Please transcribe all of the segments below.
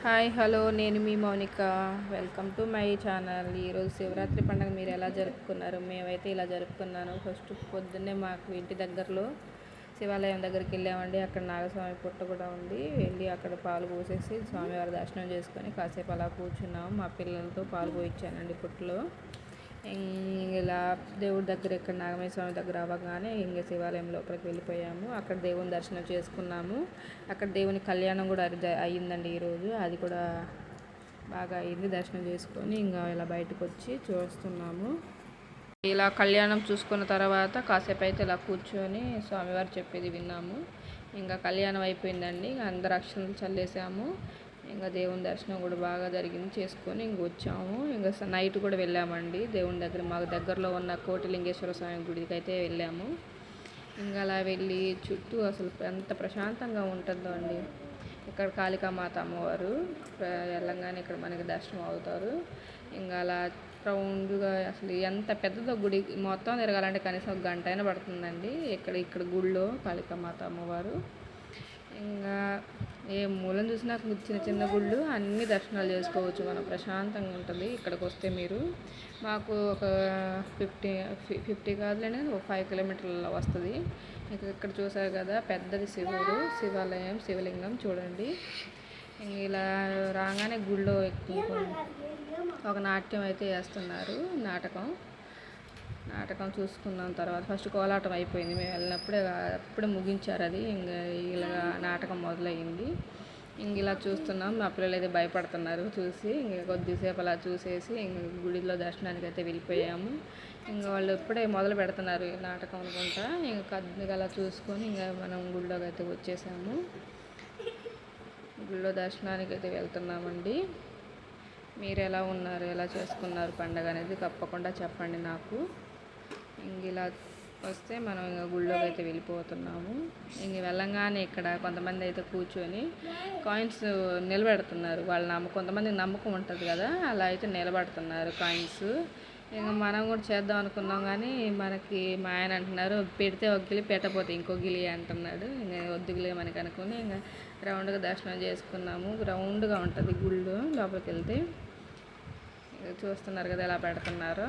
Hi hello నేను మీ Mounika. Welcome to my channel. ఈరోజు శివరాత్రి పండుగ మీరు ఎలా జరుపుకున్నారు? మేమైతే ఇలా జరుపుకున్నాను. ఫస్ట్ పొద్దున్నే మాకు ఇంటి దగ్గరలో శివాలయం దగ్గరికి వెళ్ళామండి. అక్కడ నాగస్వామి పుట్ట కూడా ఉంది. వెళ్ళి అక్కడ పాలు పోసేసి స్వామివారి దర్శనం చేసుకొని కాసేపు అలా కూర్చున్నాము. మా పిల్లలతో పాలు పోయించానండి పుట్టలో. ఇలా దేవుడి దగ్గర ఇక్కడ నాగమయ్య స్వామి దగ్గర అవ్వగానే ఇంక శివాలయం లోపలికి వెళ్ళిపోయాము. అక్కడ దేవుని దర్శనం చేసుకున్నాము. అక్కడ దేవుని కళ్యాణం కూడా అయ్యిందండి ఈరోజు. అది కూడా బాగా అయింది. దర్శనం చేసుకొని ఇంకా ఇలా బయటకు వచ్చి చూస్తున్నాము. ఇలా కళ్యాణం చూసుకున్న తర్వాత కాసేపు అయితే ఇలా కూర్చొని స్వామివారు చెప్పేది విన్నాము. ఇంకా కళ్యాణం అయిపోయిందండి. అందరు అక్షంతలు చల్లేసాము. ఇంకా దేవుని దర్శనం కూడా బాగా జరిగింది. చేసుకొని ఇంక వచ్చాము. ఇంకా నైట్ కూడా వెళ్ళామండి దేవుని దగ్గర. మాకు దగ్గరలో ఉన్న కోటిలింగేశ్వర స్వామి గుడికి అయితే వెళ్ళాము. ఇంకా అలా వెళ్ళి చుట్టూ అసలు ఎంత ప్రశాంతంగా ఉంటుందో అండి. ఇక్కడ కాళికామాత అమ్మవారు వెళ్ళంగానే ఇక్కడ మనకి దర్శనం అవుతారు. ఇంకా అలా రౌండ్గా అసలు ఎంత పెద్దదో గుడి మొత్తం తిరగాలంటే కనీసం ఒక గంట అయినా పడుతుందండి. ఇక్కడ గుడిలో కాళికామాత అమ్మవారు. ఇంకా ఏ మూలం చూసినా చిన్న చిన్న గుళ్ళు అన్ని దర్శనాలు చేసుకోవచ్చు. మనం ప్రశాంతంగా ఉంటుంది ఇక్కడికి వస్తే. మీరు మాకు ఒక 50 కాదులేని ఒక 5 కిలోమీటర్ల వస్తుంది. ఇక్కడ చూసారు కదా పెద్దది శివాలయం, శివలింగం చూడండి. ఇలా రాగానే గుళ్ళో ఒక నాట్యం అయితే వేస్తున్నారు. నాటకం చూసుకున్న తర్వాత ఫస్ట్ కోలాటం అయిపోయింది. మేము వెళ్ళినప్పుడే అప్పుడే ముగించారు అది. ఇంకా ఇలా నాటకం మొదలయ్యింది. ఇంక ఇలా చూస్తున్నాం. మా పిల్లలు అయితే భయపడుతున్నారు చూసి. ఇంక కొద్దిసేపు అలా చూసేసి ఇంక గుడిలో దర్శనానికి అయితే వెళ్ళిపోయాము. ఇంకా వాళ్ళు ఇప్పుడే మొదలు పెడుతున్నారు నాటకం అనుకుంటా. ఇంకా అలా చూసుకొని ఇంకా మనం గుడిలోకి అయితే వచ్చేసాము. గుడిలో దర్శనానికి అయితే వెళ్తున్నామండి. మీరు ఎలా ఉన్నారు, ఎలా చేసుకున్నారు పండగ అనేది తప్పకుండా చెప్పండి నాకు. ఇంక ఇలా వస్తే మనం ఇంకా గుళ్ళోకి అయితే వెళ్ళిపోతున్నాము. ఇంక వెళ్ళంగానే ఇక్కడ కొంతమంది అయితే కూర్చొని కాయిన్స్ నిలబెడుతున్నారు. కొంతమందికి నమ్మకం ఉంటుంది కదా, అలా అయితే నిలబెడుతున్నారు కాయిన్స్. ఇంకా మనం కూడా చేద్దాం అనుకున్నాం కానీ మనకి మా ఆయన అంటున్నారు పెడితే ఒక గిలి పెట్టకపోతే ఇంకో గిలి అంటున్నాడు. ఇంకా వద్దుగిలే మనకి అనుకుని ఇంకా రౌండ్గా దర్శనం చేసుకున్నాము. రౌండ్గా ఉంటుంది గుళ్ళు లోపలికి వెళ్తే. చూస్తున్నారు కదా ఎలా పెడుతున్నారో.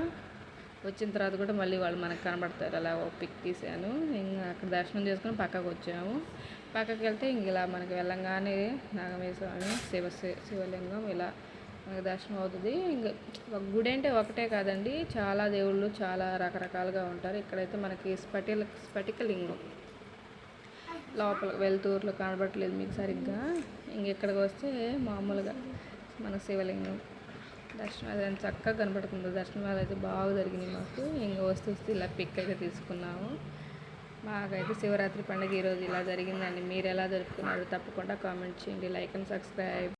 వచ్చిన తర్వాత కూడా మళ్ళీ వాళ్ళు మనకు కనబడతారు. అలా ఒక పిక్ తీసాను. ఇంకా అక్కడ దర్శనం చేసుకుని పక్కకు వచ్చాము. పక్కకి వెళ్తే ఇంక ఇలా మనకి వెళ్ళంగానే నాగమయ్య స్వామి, శివలింగం ఇలా మనకు దర్శనం అవుతుంది. ఇంకా గుడి అంటే ఒకటే కాదండి, చాలా దేవుళ్ళు చాలా రకరకాలుగా ఉంటారు. ఇక్కడైతే మనకి స్ఫటికలింగం లోపల వెలుతురులో కనబడట్లేదు మీకు సరిగ్గా. ఇక్కడికి వస్తే మామూలుగా మన శివలింగం దర్శనం అది ఎంత చక్కగా కనబడుతుందో. దర్శనాలు అయితే బాగా జరిగినాయి మాకు. ఇంకా వస్తూ ఇలా పిక్ అయితే తీసుకున్నాము. మాకైతే శివరాత్రి పండుగ ఈరోజు ఇలా జరిగిందండి. మీరు ఎలా జరుపుకున్నారు తప్పకుండా కామెంట్ చేయండి. Like and subscribe.